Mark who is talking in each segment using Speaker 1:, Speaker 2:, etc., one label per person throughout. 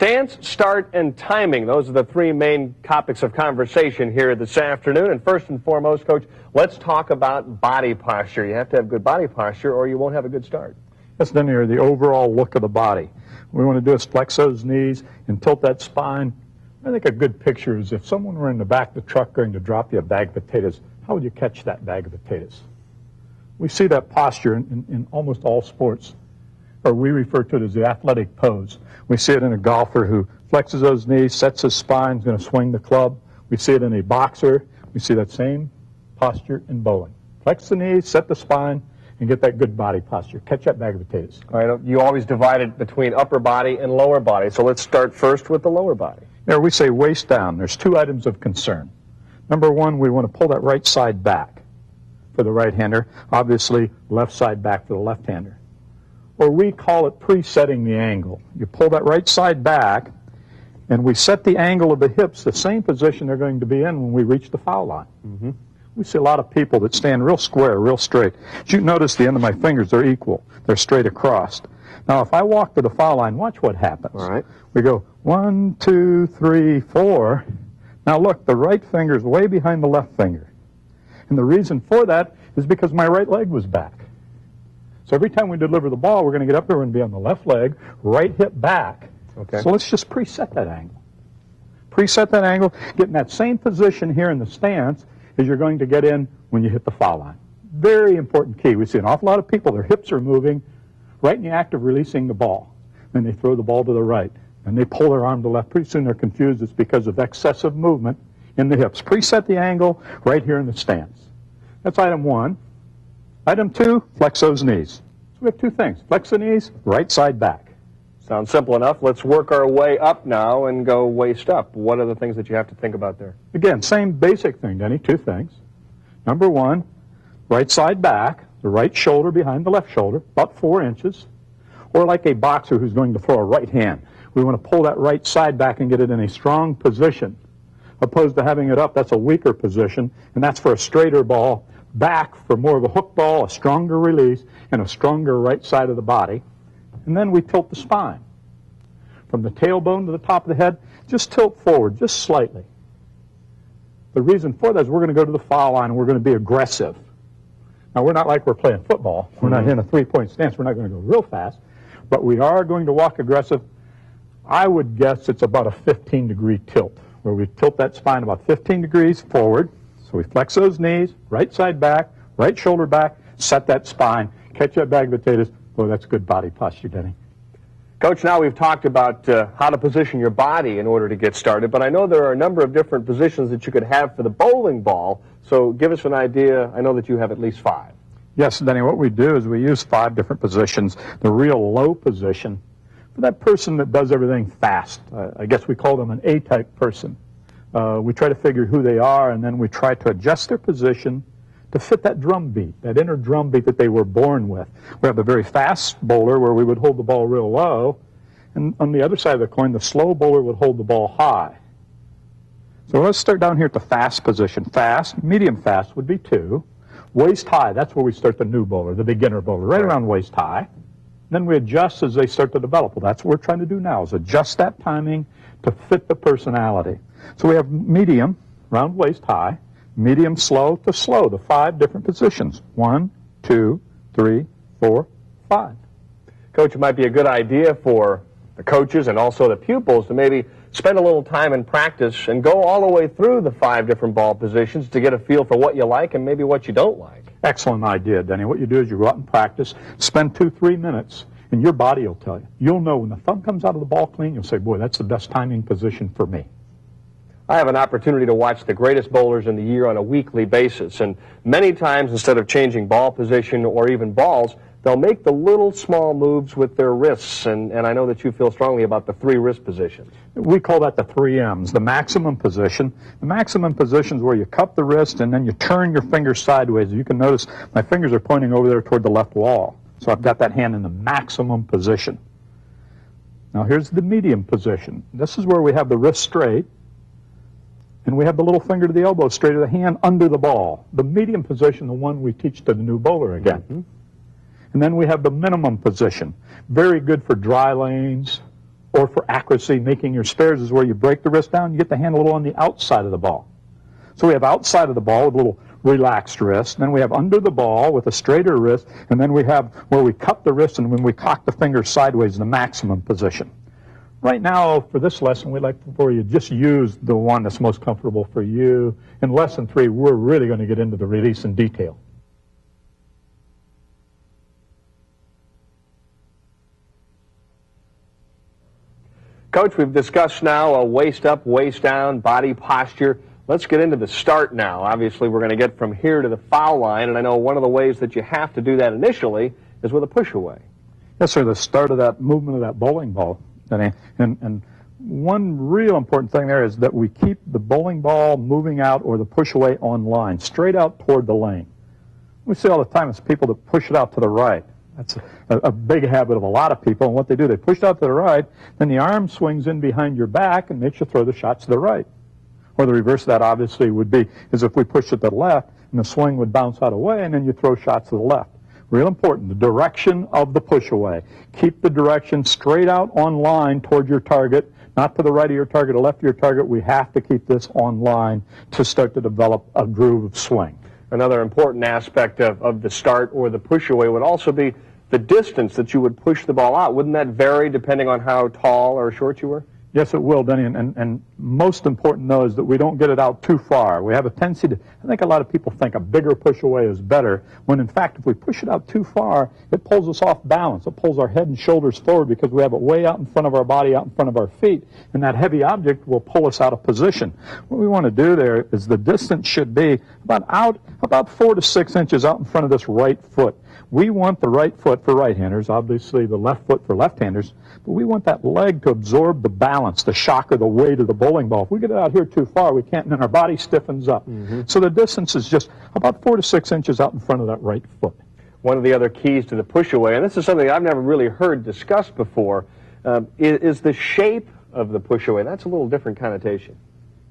Speaker 1: Stance, start, and timing. Those are the three main topics of conversation here this afternoon. And first and foremost, Coach, let's talk about body posture. You have to have good body posture or you won't have a good start.
Speaker 2: That's done here, the overall look of the body. What we want to do is flex those knees and tilt that spine. I think a good picture is if someone were in the back of the truck going to drop you a bag of potatoes, how would you catch that bag of potatoes? We see that posture in almost all sports, or we refer to it as the athletic pose. We see it in a golfer who flexes those knees, sets his spine, is going to swing the club. We see it in a boxer. We see that same posture in bowling. Flex the knees, set the spine, and get that good body posture. Catch that bag of potatoes.
Speaker 1: All right, you always divide it between upper body and lower body, so let's start first with the lower body.
Speaker 2: There we say waist down. There's two items of concern. Number one, we want to pull that right side back for the right-hander. Obviously, left side back for the left-hander. Or we call it presetting the angle. You pull that right side back, and we set the angle of the hips the same position they're going to be in when we reach the foul line. Mm-hmm. We see a lot of people that stand real square, real straight. As you notice, the end of my fingers are equal. They're straight across. Now, if I walk to the foul line, watch what happens.
Speaker 1: All right.
Speaker 2: We go 1, 2, 3, 4. Now, look, the right finger is way behind the left finger. And the reason for that is because my right leg was back. So every time we deliver the ball, we're going to get up there and be on the left leg, right hip back.
Speaker 1: Okay.
Speaker 2: So let's just preset that angle. Preset that angle, get in that same position here in the stance as you're going to get in when you hit the foul line. Very important key. We see an awful lot of people, their hips are moving right in the act of releasing the ball. Then they throw the ball to the right, and they pull their arm to the left. Pretty soon they're confused. It's because of excessive movement in the hips. Preset the angle right here in the stance. That's item one. Item two, flex those knees. So we have two things. Flex the knees, right side back.
Speaker 1: Sounds simple enough. Let's work our way up now and go waist up. What are the things that you have to think about there?
Speaker 2: Again, same basic thing, Denny, two things. Number one, right side back, the right shoulder behind the left shoulder, about 4 inches. Or like a boxer who's going to throw a right hand. We want to pull that right side back and get it in a strong position. Opposed to having it up, that's a weaker position, and that's for a straighter ball. Back for more of a hook ball, a stronger release, and a stronger right side of the body. And then we tilt the spine. From the tailbone to the top of the head, just tilt forward, just slightly. The reason for that is we're going to go to the foul line and we're going to be aggressive. Now, we're not like we're playing football. We're not in a three-point stance. We're not going to go real fast. But we are going to walk aggressive. I would guess it's about a 15-degree tilt, where we tilt that spine about 15 degrees forward. So we flex those knees, right side back, right shoulder back, set that spine, catch that bag of potatoes. Boy, that's good body posture, Denny.
Speaker 1: Coach, now we've talked about how to position your body in order to get started, but I know there are a number of different positions that you could have for the bowling ball, so give us an idea. I know that you have at least 5.
Speaker 2: Yes, Denny, what we do is we use 5 different positions. The real low position, for that person that does everything fast, I guess we call them an A-type person. We try to figure who they are, and then we try to adjust their position to fit that drum beat, that inner drum beat that they were born with. We have the very fast bowler where we would hold the ball real low, and on the other side of the coin, the slow bowler would hold the ball high. So let's start down here at the fast position. Fast, medium fast would be 2. Waist high, that's where we start the new bowler, the beginner bowler, right around waist high. Then we adjust as they start to develop. Well, that's what we're trying to do now, is adjust that timing to fit the personality. So we have medium, round waist high, medium slow to slow, the 5 different positions. 1, 2, 3, 4, 5.
Speaker 1: Coach, it might be a good idea for the coaches and also the pupils to maybe spend a little time in practice and go all the way through the 5 different ball positions to get a feel for what you like and maybe what you don't like.
Speaker 2: Excellent idea, Denny. What you do is you go out and practice, spend 2-3 minutes, and your body will tell you. You'll know when the thumb comes out of the ball clean, you'll say, boy, that's the best timing position for me.
Speaker 1: I have an opportunity to watch the greatest bowlers in the year on a weekly basis, and many times instead of changing ball position or even balls, they'll make the little small moves with their wrists, and I know that you feel strongly about the 3 wrist positions.
Speaker 2: We call that the 3 M's, the maximum position. The maximum position is where you cup the wrist and then you turn your fingers sideways. You can notice my fingers are pointing over there toward the left wall, so I've got that hand in the maximum position. Now here's the medium position. This is where we have the wrist straight, and we have the little finger to the elbow straight, or the hand under the ball. The medium position, the one we teach to the new bowler again. Mm-hmm. And then we have the minimum position. Very good for dry lanes, or for accuracy, making your spares is where you break the wrist down, you get the hand a little on the outside of the ball. So we have outside of the ball with a little relaxed wrist, then we have under the ball with a straighter wrist, and then we have where we cup the wrist and when we cock the fingers sideways, the maximum position. Right now, for this lesson, we'd like for you to just use the one that's most comfortable for you. In Lesson 3, we're really going to get into the release in detail.
Speaker 1: Coach, we've discussed now a waist up, waist down, body posture. Let's get into the start now. Obviously, we're going to get from here to the foul line, and I know one of the ways that you have to do that initially is with a push away.
Speaker 2: Yes, sir, the start of that movement of that bowling ball. And one real important thing there is that we keep the bowling ball moving out or the push away on line, straight out toward the lane. We see all the time it's people that push it out to the right. That's a big habit of a lot of people, and what they do, they push it out to the right, then the arm swings in behind your back and makes you throw the shots to the right. Or the reverse of that obviously would be is if we push it to the left and the swing would bounce out away and then you throw shots to the left. Real important, the direction of the push away. Keep the direction straight out on line toward your target, not to the right of your target or left of your target. We have to keep this on line to start to develop a groove of swing.
Speaker 1: Another important aspect of the start or the push away would also be the distance that you would push the ball out. Wouldn't that vary depending on how tall or short you were?
Speaker 2: Yes, it will, Denny, and most important, though, is that we don't get it out too far. We have a tendency to, I think a lot of people think a bigger push away is better, when in fact, if we push it out too far, it pulls us off balance. It pulls our head and shoulders forward because we have it way out in front of our body, out in front of our feet, and that heavy object will pull us out of position. What we want to do there is the distance should be about 4 to 6 inches out in front of this right foot. We want the right foot for right-handers, obviously the left foot for left-handers, but we want that leg to absorb the balance, the shock or the weight of the bowling ball. If we get it out here too far, we can't, and then our body stiffens up. So the distance is just about 4 to 6 inches out in front of that right foot.
Speaker 1: One of the other keys to the push away, and this is something I've never really heard discussed before, is the shape of the push away. That's a little different connotation.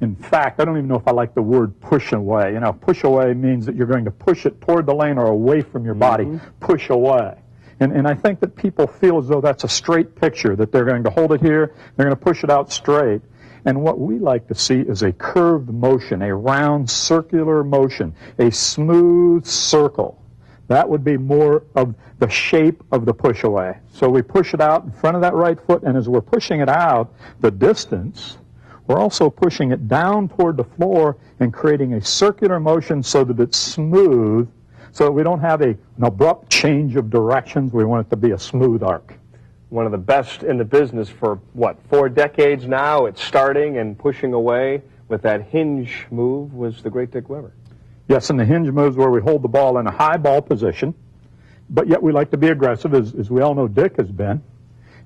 Speaker 2: In fact, I don't even know if I like the word push away. You know, push away means that you're going to push it toward the lane or away from your body. Push away. And I think that people feel as though that's a straight picture, that they're going to hold it here, they're going to push it out straight. And what we like to see is a curved motion, a round circular motion, a smooth circle. That would be more of the shape of the push away. So we push it out in front of that right foot, and as we're pushing it out the distance, we're also pushing it down toward the floor and creating a circular motion so that it's smooth, so that we don't have an abrupt change of directions. We want it to be a smooth arc.
Speaker 1: One of the best in the business for, 4 decades now? It's starting and pushing away with that hinge move was the great Dick Weber.
Speaker 2: Yes, and the hinge moves where we hold the ball in a high ball position, but yet we like to be aggressive, as we all know Dick has been.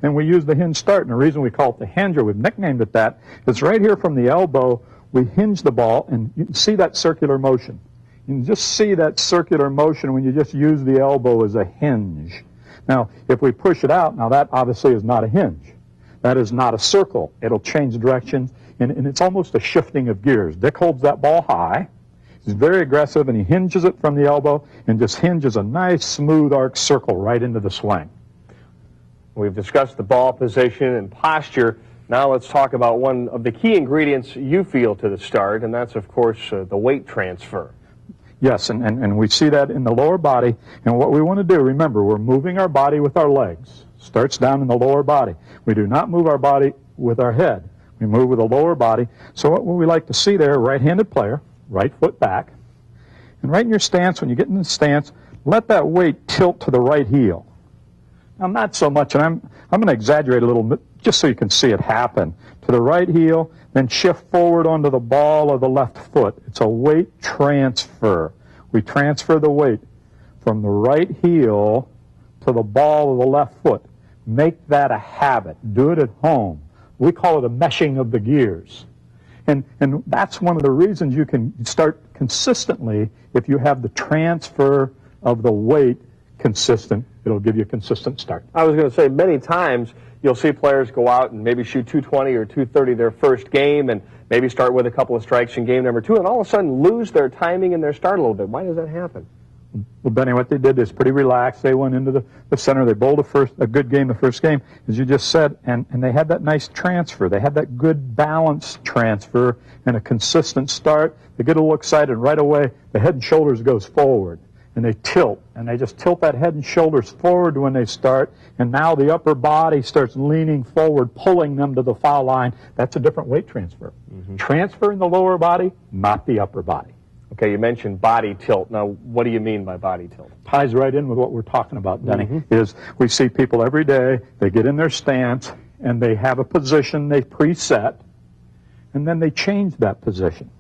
Speaker 2: And we use the hinge start, and the reason we call it the hinge, or we've nicknamed it that, is right here from the elbow, we hinge the ball, and you can see that circular motion. You can just see that circular motion when you just use the elbow as a hinge. Now, if we push it out, now that obviously is not a hinge. That is not a circle. It'll change directions, and it's almost a shifting of gears. Dick holds that ball high. He's very aggressive, and he hinges it from the elbow and just hinges a nice, smooth arc circle right into the swing.
Speaker 1: We've discussed the ball position and posture. Now let's talk about one of the key ingredients you feel to the start, and that's, of course, the weight transfer.
Speaker 2: Yes, and we see that in the lower body. And what we want to do, remember, we're moving our body with our legs. Starts down in the lower body. We do not move our body with our head. We move with the lower body. So what we like to see there, right-handed player, right foot back. And right in your stance, when you get in the stance, let that weight tilt to the right heel. Now, not so much, and I'm going to exaggerate a little bit just so you can see it happen. To the right heel, then shift forward onto the ball of the left foot. It's a weight transfer. We transfer the weight from the right heel to the ball of the left foot. Make that a habit. Do it at home. We call it a meshing of the gears. And that's one of the reasons you can start consistently if you have the transfer of the weight consistent. It'll give you a consistent start.
Speaker 1: I was going to say, many times you'll see players go out and maybe shoot 220 or 230 their first game and maybe start with a couple of strikes in game number 2 and all of a sudden lose their timing and their start a little bit. Why does that happen?
Speaker 2: Well, Benny, what they did is pretty relaxed. They went into the center. They bowled a good game the first game, as you just said, and they had that nice transfer. They had that good balanced transfer and a consistent start. They get a little excited, and right away the head and shoulders goes forward, and they tilt, and they just tilt that head and shoulders forward when they start, and now the upper body starts leaning forward, pulling them to the foul line. That's a different weight transfer. Transfer in the lower body, not the upper body.
Speaker 1: Okay, you mentioned body tilt. Now, what do you mean by body tilt?
Speaker 2: Ties right in with what we're talking about, Denny, is we see people every day, they get in their stance, and they have a position they preset, and then they change that position.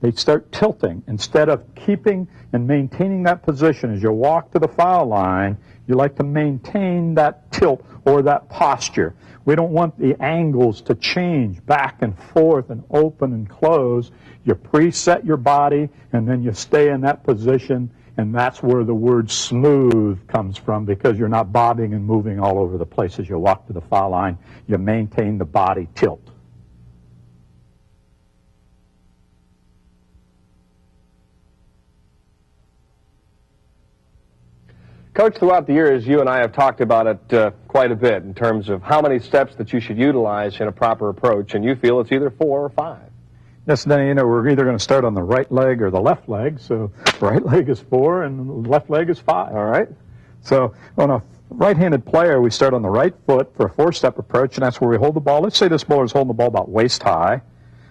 Speaker 2: They start tilting. Instead of keeping and maintaining that position as you walk to the foul line, you like to maintain that tilt or that posture. We don't want the angles to change back and forth and open and close. You preset your body, and then you stay in that position, and that's where the word smooth comes from, because you're not bobbing and moving all over the place as you walk to the foul line. You maintain the body tilt.
Speaker 1: Coach, throughout the years, you and I have talked about it quite a bit in terms of how many steps that you should utilize in a proper approach, and you feel it's either 4 or 5.
Speaker 2: Yes, Denny, you know, we're either going to start on the right leg or the left leg. So right leg is 4 and left leg is 5.
Speaker 1: All right.
Speaker 2: So on a right-handed player, we start on the right foot for a 4-step approach, and that's where we hold the ball. Let's say this bowler is holding the ball about waist high.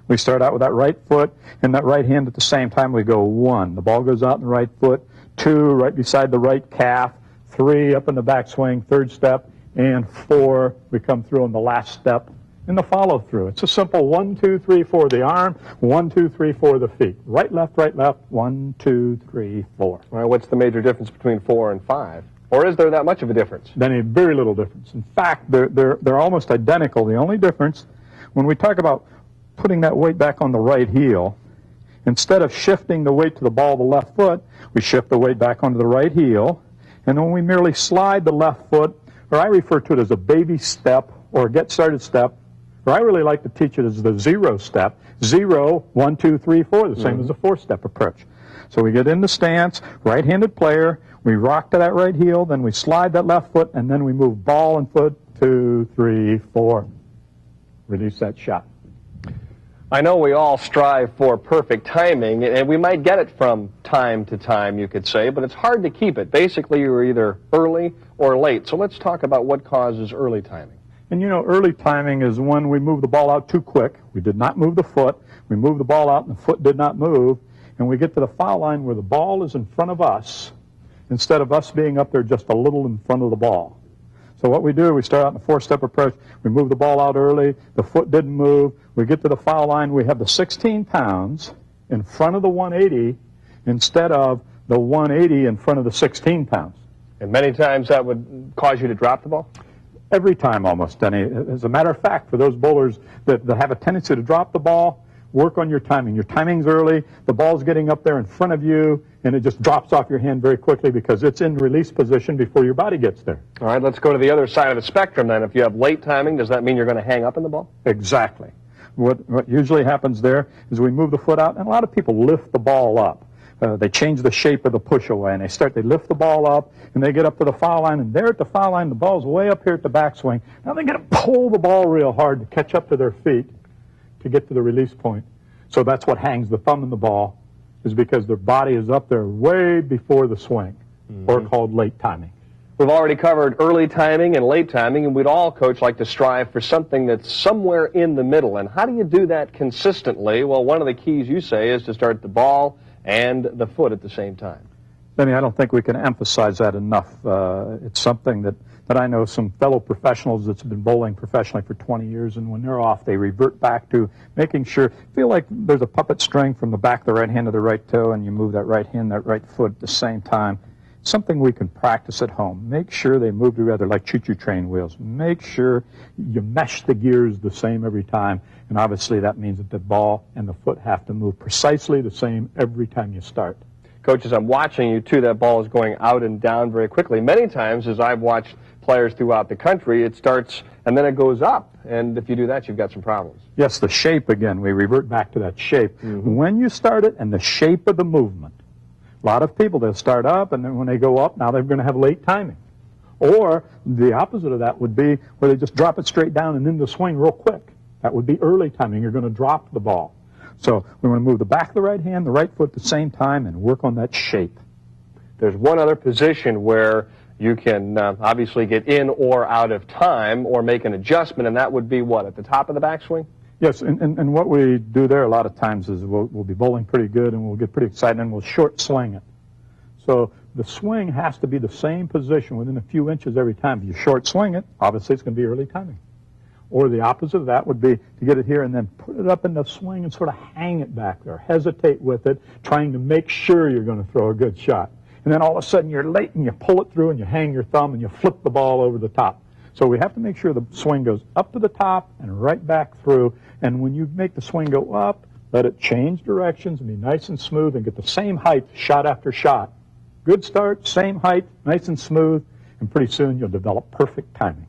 Speaker 2: We start out with that right foot and that right hand at the same time. We go 1. The ball goes out in the right foot. 2, right beside the right calf. 3, up in the backswing, 3rd step. And 4, we come through on the last step in the follow-through. It's a simple 1, 2, 3, 4 the arm, 1, 2, 3, 4 the feet. Right, left, 1, 2, 3, 4.
Speaker 1: All right, what's the major difference between 4 and 5? Or is there that much of a difference?
Speaker 2: Then a very little difference. In fact, they're almost identical. The only difference, when we talk about putting that weight back on the right heel, instead of shifting the weight to the ball of the left foot, we shift the weight back onto the right heel, and when we merely slide the left foot, or I refer to it as a baby step or a get-started step, or I really like to teach it as the 0 step. 0, 1, 2, 3, 4, the same as a 4-step approach. So we get in the stance, right-handed player, we rock to that right heel, then we slide that left foot, and then we move ball and foot, 2, 3, 4. Release that shot.
Speaker 1: I know we all strive for perfect timing, and we might get it from time to time, you could say, but it's hard to keep it. Basically, you're either early or late. So let's talk about what causes early timing.
Speaker 2: And you know, early timing is when we move the ball out too quick. We did not move the foot. We moved the ball out and the foot did not move. And we get to the foul line where the ball is in front of us instead of us being up there just a little in front of the ball. So what we do, we start out in a 4-step approach. We move the ball out early. The foot didn't move. We get to the foul line. We have the 16 pounds in front of the 180 instead of the 180 in front of the 16 pounds.
Speaker 1: And many times that would cause you to drop the ball?
Speaker 2: Every time almost, Denny. As a matter of fact, for those bowlers that have a tendency to drop the ball, work on your timing. Your timing's early, the ball's getting up there in front of you, and it just drops off your hand very quickly because it's in release position before your body gets there.
Speaker 1: All right, let's go to the other side of the spectrum then. If you have late timing, does that mean you're going to hang up in the ball?
Speaker 2: Exactly. What usually happens there is we move the foot out, and a lot of people lift the ball up. They change the shape of the push away, and they lift the ball up, and they get up to the foul line, and there at the foul line, the ball's way up here at the backswing. Now they got to pull the ball real hard to catch up to their feet to get to the release point. So that's what hangs the thumb in the ball, is because their body is up there way before the swing, or called late timing.
Speaker 1: We've already covered early timing and late timing, and we'd all, Coach, like to strive for something that's somewhere in the middle. And how do you do that consistently? Well, one of the keys you say is to start the ball and the foot at the same time.
Speaker 2: Benny, I don't think we can emphasize that enough. It's something that I know some fellow professionals that's been bowling professionally for 20 years, and when they're off, they revert back to making sure, feel like there's a puppet string from the back of the right hand to the right toe, and you move that right hand, that right foot at the same time. Something we can practice at home. Make sure they move together like choo-choo train wheels. Make sure you mesh the gears the same every time. And obviously that means that the ball and the foot have to move precisely the same every time you start.
Speaker 1: Coach, as I'm watching you, too, that ball is going out and down very quickly. Many times, as I've watched players throughout the country, it starts and then it goes up. And if you do that, you've got some problems.
Speaker 2: Yes, the shape, again, we revert back to that shape. When you start it and the shape of the movement. A lot of people, they'll start up, and then when they go up, now they're going to have late timing. Or the opposite of that would be where they just drop it straight down and into the swing real quick. That would be early timing. You're going to drop the ball. So we want to move the back of the right hand, the right foot at the same time, and work on that shape.
Speaker 1: There's one other position where you can obviously get in or out of time or make an adjustment, and that would be what, at the top of the backswing?
Speaker 2: Yes, and what we do there a lot of times is we'll be bowling pretty good, and we'll get pretty excited, and we'll short sling it. So the swing has to be the same position within a few inches every time. If you short swing it, obviously it's going to be early timing. Or the opposite of that would be to get it here and then put it up in the swing and sort of hang it back there. Hesitate with it, trying to make sure you're going to throw a good shot. And then all of a sudden you're late and you pull it through and you hang your thumb and you flip the ball over the top. So we have to make sure the swing goes up to the top and right back through. And when you make the swing go up, let it change directions and be nice and smooth and get the same height shot after shot. Good start, same height, nice and smooth, and pretty soon you'll develop perfect timing.